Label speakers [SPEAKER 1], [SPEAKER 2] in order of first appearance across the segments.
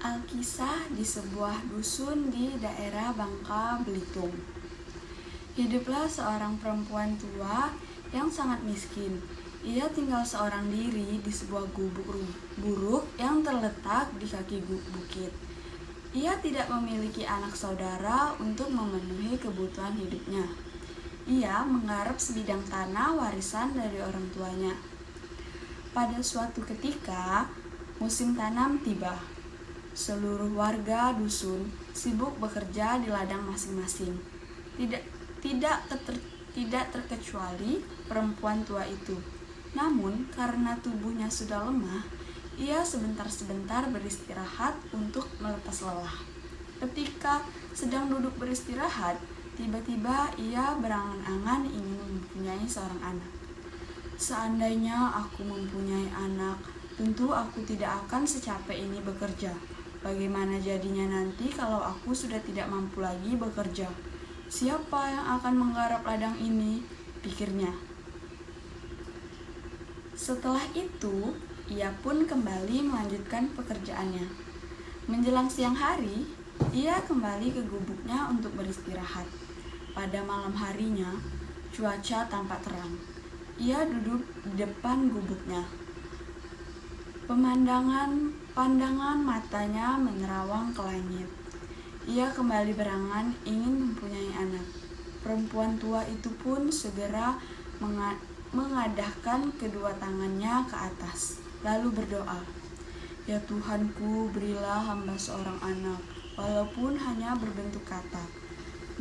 [SPEAKER 1] Alkisah di sebuah dusun di daerah Bangka Belitung. Hiduplah seorang perempuan tua yang sangat miskin. Ia tinggal seorang diri di sebuah gubuk buruk yang terletak di kaki bukit. Ia tidak memiliki anak saudara untuk memenuhi kebutuhan hidupnya. Ia menggarap sebidang tanah warisan dari orang tuanya. Pada suatu ketika, musim tanam tiba. Seluruh warga dusun sibuk bekerja di ladang masing-masing. Tidak terkecuali perempuan tua itu. Namun, karena tubuhnya sudah lemah, ia sebentar-sebentar beristirahat untuk melepas lelah. Ketika sedang duduk beristirahat, tiba-tiba ia berangan-angan ingin mempunyai seorang anak. Seandainya aku mempunyai anak, tentu aku tidak akan secapek ini bekerja. Bagaimana jadinya nanti kalau aku sudah tidak mampu lagi bekerja? Siapa yang akan menggarap ladang ini? Pikirnya. Setelah itu, ia pun kembali melanjutkan pekerjaannya. Menjelang siang hari, ia kembali ke gubuknya untuk beristirahat. Pada malam harinya, cuaca tampak terang. Ia duduk di depan gubuknya. Pandangan matanya menerawang ke langit. Ia kembali berangan ingin mempunyai anak. Perempuan tua itu pun segera mengadahkan kedua tangannya ke atas, lalu berdoa, "Ya Tuhanku, berilah hamba seorang anak, walaupun hanya berbentuk katak."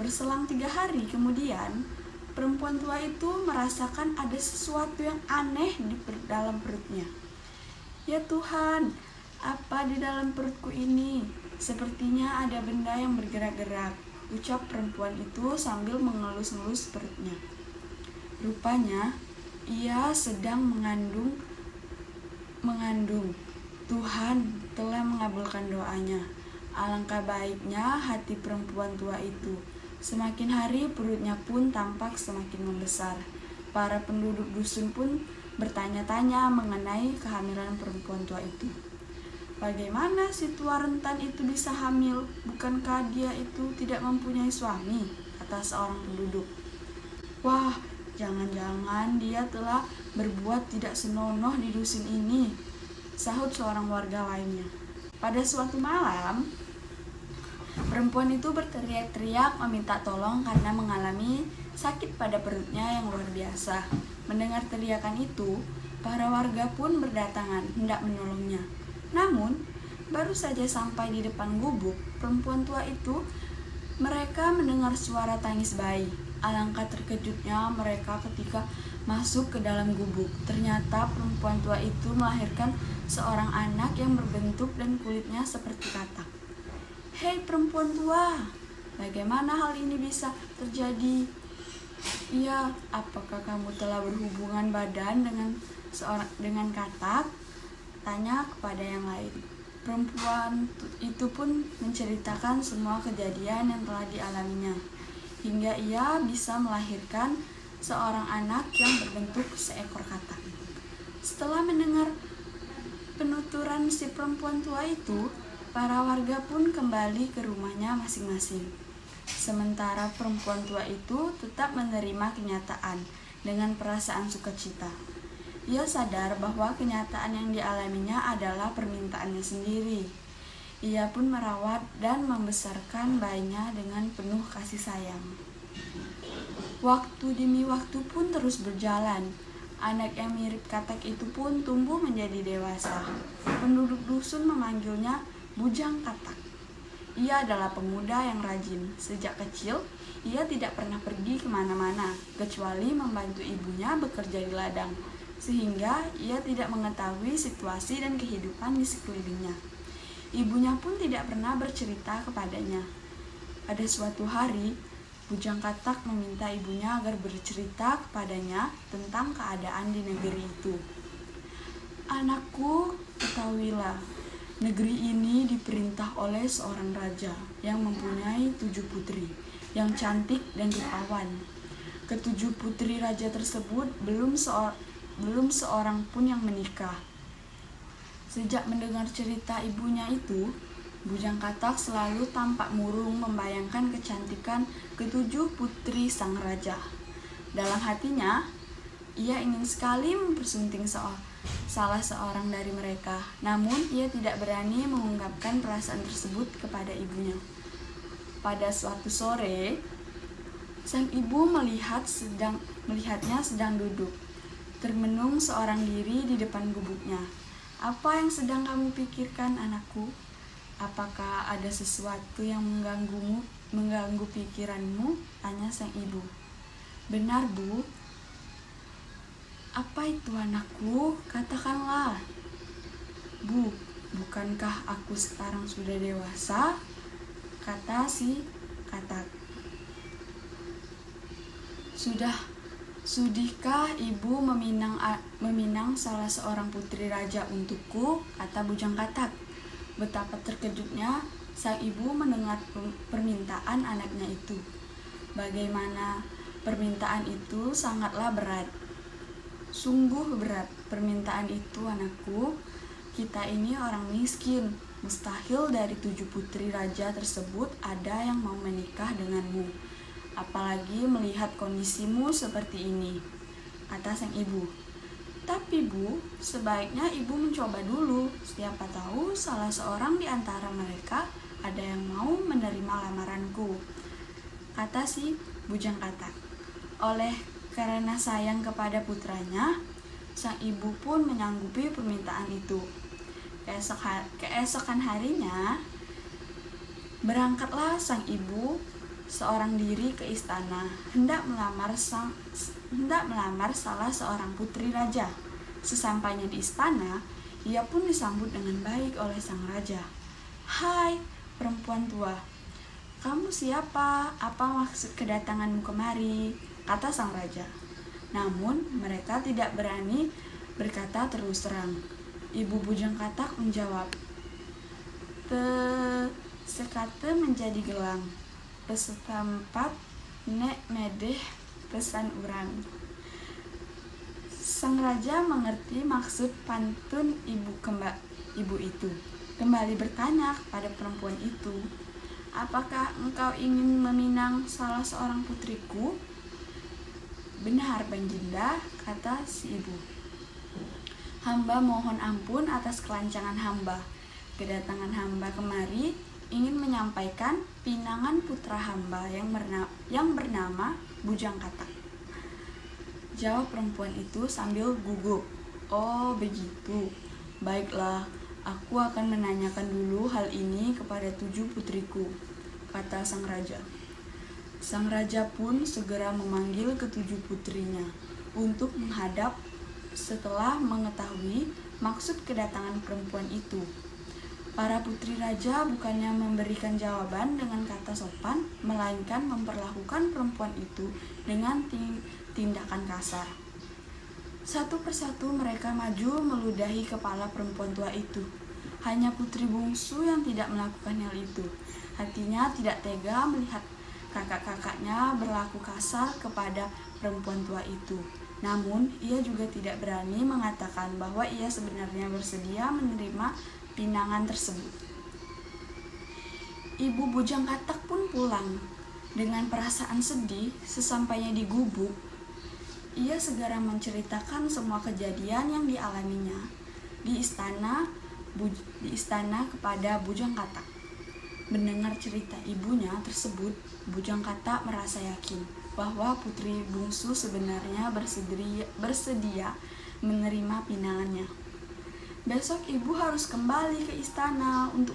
[SPEAKER 1] Berselang 3 hari kemudian, perempuan tua itu merasakan ada sesuatu yang aneh di dalam perutnya. "Ya Tuhan, apa di dalam perutku ini? Sepertinya ada benda yang bergerak-gerak," ucap perempuan itu sambil mengelus-ngelus perutnya. Rupanya, ia sedang mengandung. Tuhan telah mengabulkan doanya. Alangkah baiknya hati perempuan tua itu. Semakin hari perutnya pun tampak semakin membesar. Para penduduk dusun pun bertanya-tanya mengenai kehamilan perempuan tua itu. "Bagaimana si tua rentan itu bisa hamil? Bukankah dia itu tidak mempunyai suami?" kata seorang penduduk. "Wah, jangan-jangan dia telah berbuat tidak senonoh di dusun ini," sahut seorang warga lainnya. Pada suatu malam, perempuan itu berteriak-teriak meminta tolong karena mengalami sakit pada perutnya yang luar biasa. Mendengar teriakan itu, para warga pun berdatangan hendak menolongnya. Namun, baru saja sampai di depan gubuk perempuan tua itu, mereka mendengar suara tangis bayi. Alangkah terkejutnya mereka ketika masuk ke dalam gubuk. Ternyata perempuan tua itu melahirkan seorang anak yang berbentuk dan kulitnya seperti katak. "Hei perempuan tua, bagaimana hal ini bisa terjadi?" "Iya, apakah kamu telah berhubungan badan dengan katak?" tanya kepada yang lain. Perempuan itu pun menceritakan semua kejadian yang telah dialaminya, hingga ia bisa melahirkan seorang anak yang berbentuk seekor katak. Setelah mendengar penuturan si perempuan tua itu, para warga pun kembali ke rumahnya masing-masing. Sementara perempuan tua itu tetap menerima kenyataan dengan perasaan sukacita. Ia sadar bahwa kenyataan yang dialaminya adalah permintaannya sendiri. Ia pun merawat dan membesarkan bayinya dengan penuh kasih sayang. Waktu demi waktu pun terus berjalan. Anak yang mirip katak itu pun tumbuh menjadi dewasa. Penduduk dusun memanggilnya Bujang Katak. Ia adalah pemuda yang rajin. Sejak kecil, ia tidak pernah pergi kemana-mana, kecuali membantu ibunya bekerja di ladang, sehingga ia tidak mengetahui situasi dan kehidupan di sekelilingnya. Ibunya pun tidak pernah bercerita kepadanya. Pada suatu hari, Bujang Katak meminta ibunya agar bercerita kepadanya tentang keadaan di negeri itu. "Anakku, ketahuilah, negeri ini diperintah oleh seorang raja yang mempunyai 7 putri yang cantik dan rupawan. Ke-7 putri raja tersebut belum seorang pun yang menikah." Sejak mendengar cerita ibunya itu, Bujang Katak selalu tampak murung membayangkan kecantikan ketujuh putri sang raja. Dalam hatinya, ia ingin sekali mempersunting salah seorang dari mereka, namun ia tidak berani mengungkapkan perasaan tersebut kepada ibunya. Pada suatu sore, sang ibu melihatnya sedang duduk, termenung seorang diri di depan gubuknya. "Apa yang sedang kamu pikirkan, anakku? Apakah ada sesuatu yang mengganggu pikiranmu?" tanya sang ibu. "Benar, Bu." "Apa itu, anakku? Katakanlah." "Bu, bukankah aku sekarang sudah dewasa?" kata si katak. Sudihkah ibu meminang salah seorang putri raja untukku?" kata Bujang Katak. Betapa terkejutnya sang ibu mendengar permintaan anaknya itu. Bagaimana permintaan itu sangatlah berat. "Sungguh berat permintaan itu, anakku. Kita ini orang miskin. Mustahil dari 7 putri raja tersebut ada yang mau menikah denganmu. Apalagi melihat kondisimu seperti ini," kata sang ibu. "Tapi Bu, sebaiknya ibu mencoba dulu. Siapa tahu salah seorang di antara mereka ada yang mau menerima lamaranku," kata si Bujang Katak. Karena sayang kepada putranya, sang ibu pun menyanggupi permintaan itu. Keesokan harinya, berangkatlah sang ibu seorang diri ke istana, hendak melamar salah seorang putri raja. Sesampainya di istana, ia pun disambut dengan baik oleh sang raja. "Hai, perempuan tua, kamu siapa? Apa maksud kedatanganmu kemari?" kata sang raja. Namun mereka tidak berani berkata terus terang. Ibu Bujang Katak menjawab, sekate menjadi gelang, pesetampat nek medeh pesan urang." Sang raja mengerti maksud pantun ibu itu. Kembali bertanya kepada perempuan itu, "Apakah engkau ingin meminang salah seorang putriku?" "Benar, Baginda," kata si ibu. "Hamba mohon ampun atas kelancangan hamba. Kedatangan hamba kemari ingin menyampaikan pinangan putra hamba yang bernama Bujang Katak," jawab perempuan itu sambil gugup. "Oh, begitu. Baiklah, aku akan menanyakan dulu hal ini kepada 7 putriku," kata sang raja. Sang raja pun segera memanggil ke-7 putrinya untuk menghadap. Setelah mengetahui maksud kedatangan perempuan itu, para putri raja bukannya memberikan jawaban dengan kata sopan, melainkan memperlakukan perempuan itu dengan tindakan kasar. Satu persatu mereka maju meludahi kepala perempuan tua itu. Hanya putri bungsu yang tidak melakukan hal itu. Hatinya tidak tega melihat kakak-kakaknya berlaku kasar kepada perempuan tua itu. Namun, ia juga tidak berani mengatakan bahwa ia sebenarnya bersedia menerima pinangan tersebut. Ibu Bujang Katak pun pulang. Dengan perasaan sedih, sesampainya di gubuk, ia segera menceritakan semua kejadian yang dialaminya di istana kepada Bujang Katak. Mendengar cerita ibunya tersebut, Bujang Katak merasa yakin bahwa putri bungsu sebenarnya bersedia menerima pinangannya. "Besok ibu harus kembali ke istana untuk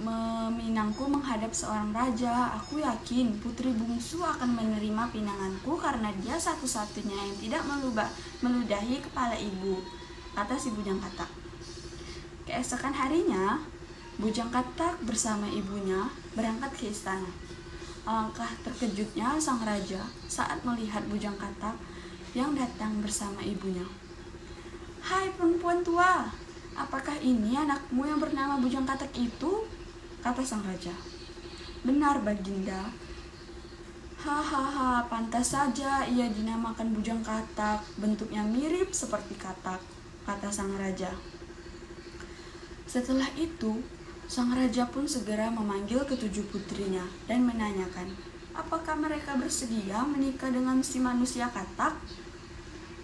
[SPEAKER 1] meminangku menghadap seorang raja. Aku yakin putri bungsu akan menerima pinanganku karena dia satu-satunya yang tidak meludahi kepala ibu," kata si Bujang Katak. Keesokan harinya, Bujang Katak bersama ibunya berangkat ke istana. Alangkah terkejutnya sang raja saat melihat Bujang Katak yang datang bersama ibunya. "Hai perempuan tua, apakah ini anakmu yang bernama Bujang Katak itu?" kata sang raja. "Benar, Baginda." "Hahaha, pantas saja ia dinamakan Bujang Katak. Bentuknya mirip seperti katak," kata sang raja. Setelah itu, Sang raja pun segera memanggil ketujuh putrinya dan menanyakan, apakah mereka bersedia menikah dengan si manusia katak?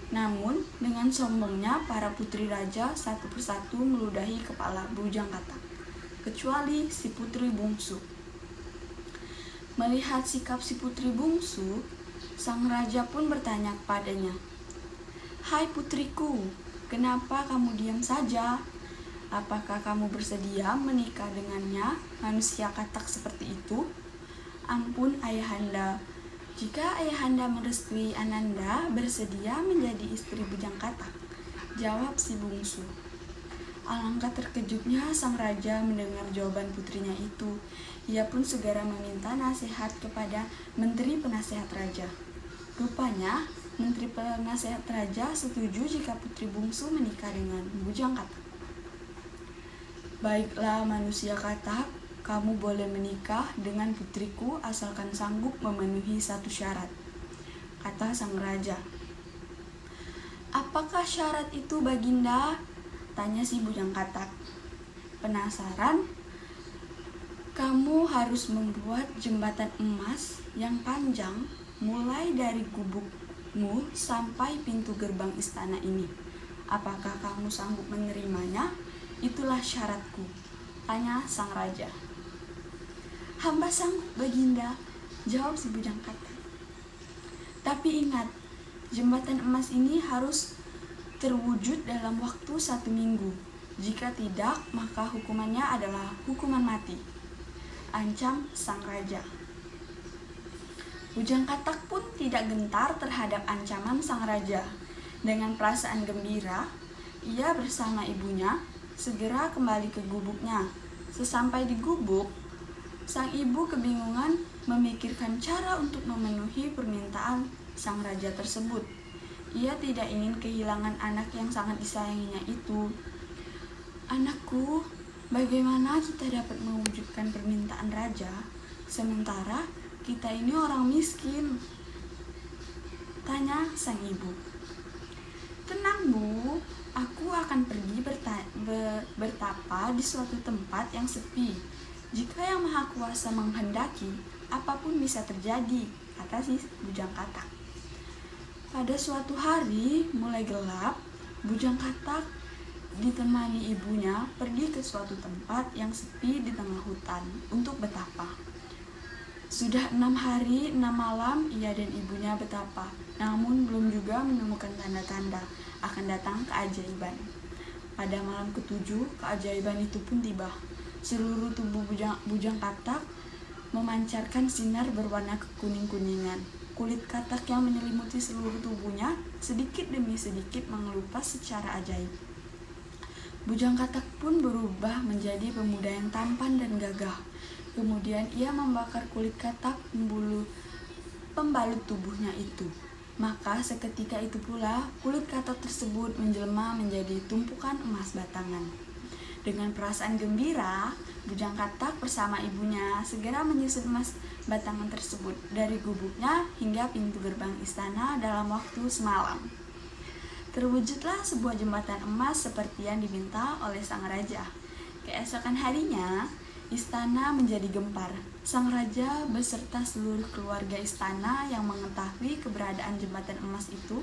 [SPEAKER 1] Namun, dengan sombongnya para putri raja satu persatu meludahi kepala bujang katak, kecuali si putri bungsu. Melihat sikap si putri bungsu, sang raja pun bertanya kepadanya, "Hai putriku, kenapa kamu diam saja? Apakah kamu bersedia menikah dengannya, manusia katak seperti itu?" "Ampun ayahanda, jika ayahanda merestui Ananda bersedia menjadi istri bujang katak," jawab si bungsu. Alangkah terkejutnya sang raja mendengar jawaban putrinya itu. Ia pun segera meminta nasihat kepada menteri penasehat raja. Rupanya, menteri penasehat raja setuju jika putri bungsu menikah dengan bujang katak. "Baiklah manusia katak, kamu boleh menikah dengan putriku asalkan sanggup memenuhi satu syarat," kata sang raja. "Apakah syarat itu, Baginda?" tanya si bujang katak. "Penasaran? Kamu harus membuat jembatan emas yang panjang mulai dari gubukmu sampai pintu gerbang istana ini. Apakah kamu sanggup menerimanya? Itulah syaratku," tanya sang raja. "Hamba sanggup, Baginda," jawab si bujang katak. "Tapi ingat, jembatan emas ini harus terwujud dalam waktu 1 minggu. Jika tidak, maka hukumannya adalah hukuman mati," ancam sang raja. Bujang katak pun tidak gentar terhadap ancaman sang raja. Dengan perasaan gembira, ia bersama ibunya segera kembali ke gubuknya. Sesampai di gubuk, sang ibu kebingungan memikirkan cara untuk memenuhi permintaan sang raja tersebut. Ia tidak ingin kehilangan anak yang sangat disayanginya itu. "Anakku, bagaimana kita dapat mewujudkan permintaan raja, sementara kita ini orang miskin?" tanya sang ibu. "Tenang Bu, aku akan pergi bertapa di suatu tempat yang sepi. Jika Yang Maha Kuasa menghendaki, apapun bisa terjadi," kata si bujang katak. Pada suatu hari mulai gelap, bujang katak ditemani ibunya pergi ke suatu tempat yang sepi di tengah hutan untuk bertapa. Sudah 6 hari 6 malam ia dan ibunya bertapa, namun belum juga menemukan tanda-tanda akan datang keajaiban. Pada malam ke-7, keajaiban itu pun tiba. Seluruh tubuh bujang katak memancarkan sinar berwarna kekuning-kuningan. Kulit katak yang menyelimuti seluruh tubuhnya sedikit demi sedikit mengelupas secara ajaib. Bujang katak pun berubah menjadi pemuda yang tampan dan gagah. Kemudian ia membakar kulit katak pembalut tubuhnya itu. Maka seketika itu pula kulit katak tersebut menjelma menjadi tumpukan emas batangan. Dengan perasaan gembira, bujang katak bersama ibunya segera menyusun emas batangan tersebut dari gubuknya hingga pintu gerbang istana dalam waktu semalam. Terwujudlah sebuah jembatan emas seperti yang diminta oleh sang raja. Keesokan harinya, istana menjadi gempar. Sang raja beserta seluruh keluarga istana yang mengetahui keberadaan jembatan emas itu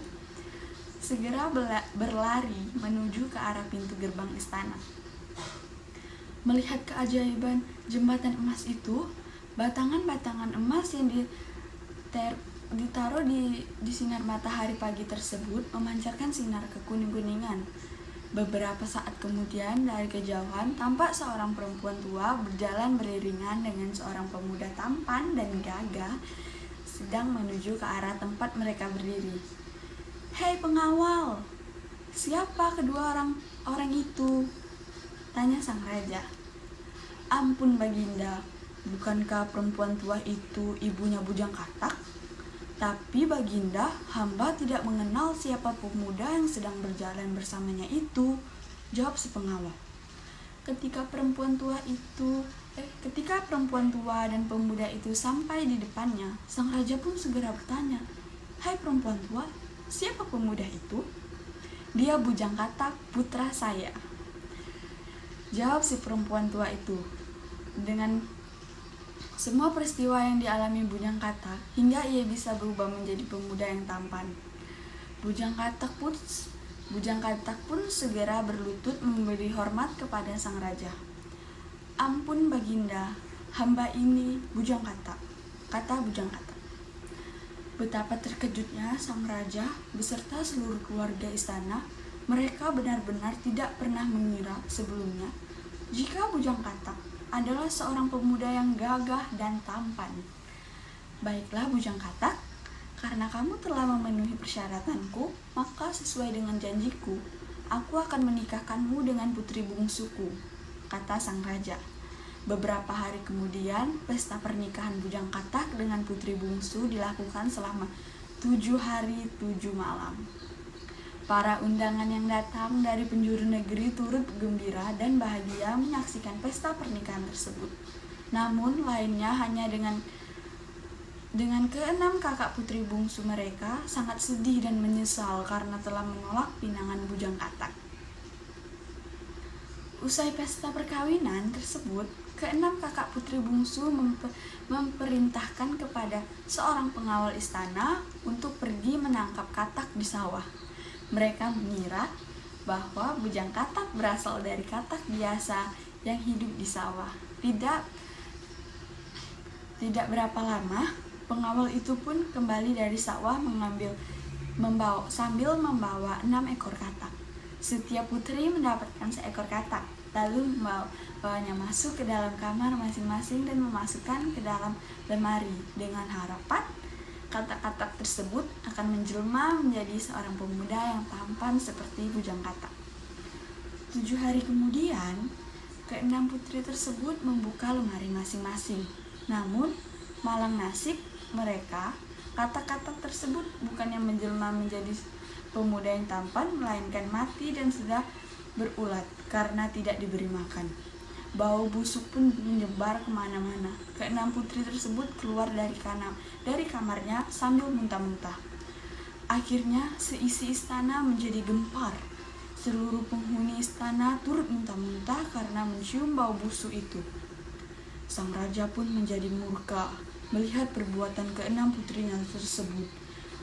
[SPEAKER 1] segera berlari menuju ke arah pintu gerbang istana. Melihat keajaiban jembatan emas itu, batangan-batangan emas yang ditaruh di sinar matahari pagi tersebut memancarkan sinar kekuning-kuningan. Beberapa saat kemudian, dari kejauhan tampak seorang perempuan tua berjalan beriringan dengan seorang pemuda tampan dan gagah sedang menuju ke arah tempat mereka berdiri. "Hei pengawal, siapa kedua orang itu?" tanya sang raja. "Ampun Baginda, bukankah perempuan tua itu ibunya bujang katak? Tapi Baginda, hamba tidak mengenal siapa pemuda yang sedang berjalan bersamanya itu," jawab si pengawal. Ketika perempuan tua dan pemuda itu sampai di depannya, sang raja pun segera bertanya, "Hai perempuan tua, siapa pemuda itu?" "Dia bujang katak, putra saya," Jawab si perempuan tua itu. Dengan semua peristiwa yang dialami Bujang Katak hingga ia bisa berubah menjadi pemuda yang tampan. Bujang Katak pun segera berlutut memberi hormat kepada sang raja. "Ampun Baginda, hamba ini Bujang Katak," kata Bujang Katak. Betapa terkejutnya sang raja beserta seluruh keluarga istana. Mereka benar-benar tidak pernah mengira sebelumnya jika Bujang Katak adalah seorang pemuda yang gagah dan tampan. "Baiklah Bujang Katak, karena kamu telah memenuhi persyaratanku, maka sesuai dengan janjiku, aku akan menikahkanmu dengan putri bungsuku," kata sang raja. Beberapa hari kemudian, pesta pernikahan Bujang Katak dengan putri bungsu dilakukan selama 7 hari 7 malam. Para undangan yang datang dari penjuru negeri turut gembira dan bahagia menyaksikan pesta pernikahan tersebut. Namun lainnya hanya dengan keenam kakak putri bungsu mereka sangat sedih dan menyesal karena telah menolak pinangan Bujang Katak. Usai pesta perkawinan tersebut, keenam kakak putri bungsu memerintahkan kepada seorang pengawal istana untuk pergi menangkap katak di sawah. Mereka mengira bahwa Bujang Katak berasal dari katak biasa yang hidup di sawah. Tidak berapa lama, pengawal itu pun kembali dari sawah sambil membawa 6 ekor katak. Setiap putri mendapatkan seekor katak, lalu membawanya masuk ke dalam kamar masing-masing dan memasukkan ke dalam lemari dengan harapan katak-katak tersebut akan menjelma menjadi seorang pemuda yang tampan seperti Bujang Katak. 7 hari kemudian, keenam putri tersebut membuka lemari masing-masing. Namun, malang nasib mereka, katak-katak tersebut bukannya menjelma menjadi pemuda yang tampan, melainkan mati dan sudah berulat karena tidak diberi makan. Bau busuk pun menyebar kemana-mana. Keenam putri tersebut keluar dari kamarnya sambil muntah-muntah. Akhirnya seisi istana menjadi gempar. Seluruh penghuni istana turut muntah-muntah karena mencium bau busuk itu. Sang raja pun menjadi murka melihat perbuatan keenam putrinya tersebut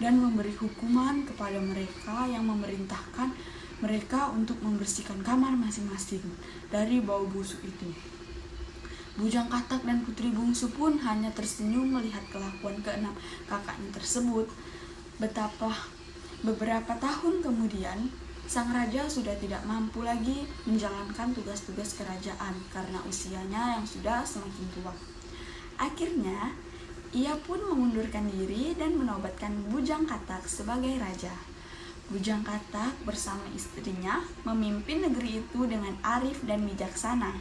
[SPEAKER 1] dan memberi hukuman kepada mereka yang memerintahkan mereka untuk membersihkan kamar masing-masing dari bau busuk itu. Bujang Katak dan putri bungsu pun hanya tersenyum melihat kelakuan keenam kakaknya tersebut. Beberapa tahun kemudian, sang raja sudah tidak mampu lagi menjalankan tugas-tugas kerajaan karena usianya yang sudah semakin tua. Akhirnya, ia pun mengundurkan diri dan menobatkan Bujang Katak sebagai raja. Bujang Katak bersama istrinya memimpin negeri itu dengan arif dan bijaksana.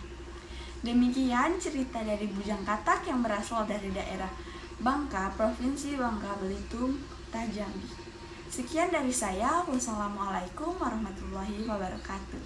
[SPEAKER 1] Demikian cerita dari Bujang Katak yang berasal dari daerah Bangka, Provinsi Bangka Belitung, Jambi. Sekian dari saya. Wassalamualaikum warahmatullahi wabarakatuh.